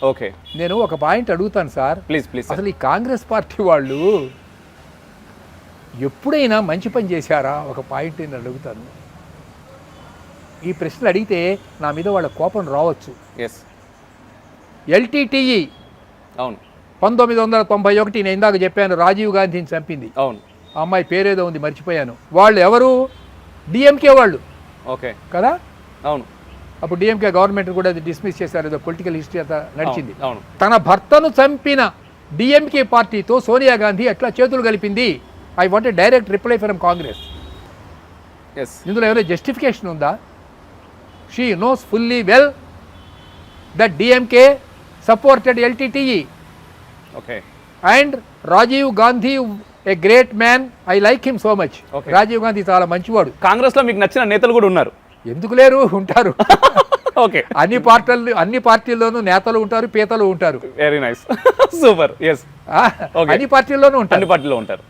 Okay, నేను ఒక point అడుగుతాను సార్. Please please. అసలు ఈ కాంగ్రెస్ పార్టీ వాళ్ళు ఎప్పుడైనా మంచి పని చేశారా? ఒక పాయింట్ నేను అడుగుతాను. ఈ ప్రశ్నలు అడిగితే నా మీద వాళ్ళ కోపం రావచ్చు. ఎస్, ఎల్టీటీఈ అవును 1991 నేను ఇందాక చెప్పాను, రాజీవ్ గాంధీని చంపింది. అవును. ఆ అమ్మాయి పేరేదో ఉంది, మర్చిపోయాను. వాళ్ళు ఎవరు? డిఎంకే వాళ్ళు ఓకే, కదా. అవును అప్పుడు డిఎంకే గవర్నమెంట్ కూడా అది డిస్మిస్ చేశారు, ఏదో పొలిటికల్ హిస్టరీ అంతా నడిచింది. అవును. తన భర్తను చంపిన డిఎంకే పార్టీతో సోనియా గాంధీ ఎట్లా చేతులు కలిపింది? I want direct reply from Congress. Yes, ఇందులో ఏమైనా జస్టిఫికేషన్ ఉందా? She knows fully well that DMK supported LTTE okay. And Rajiv Gandhi a great man, I like him so much. Okay. Rajiv Gandhi చాలా మంచివాడు. కాంగ్రెస్లో మీకు నచ్చిన నేతలు కూడా ఉన్నారు? ఎందుకు లేరు, ఉంటారు. ఓకే, అన్ని పార్టీల్లోనూ నేతలు ఉంటారు, పీతలు ఉంటారు. Very nice, super. ఎస్, అన్ని పార్టీల్లోనూ ఉంటారు. అన్ని పార్టీలో ఉంటారు.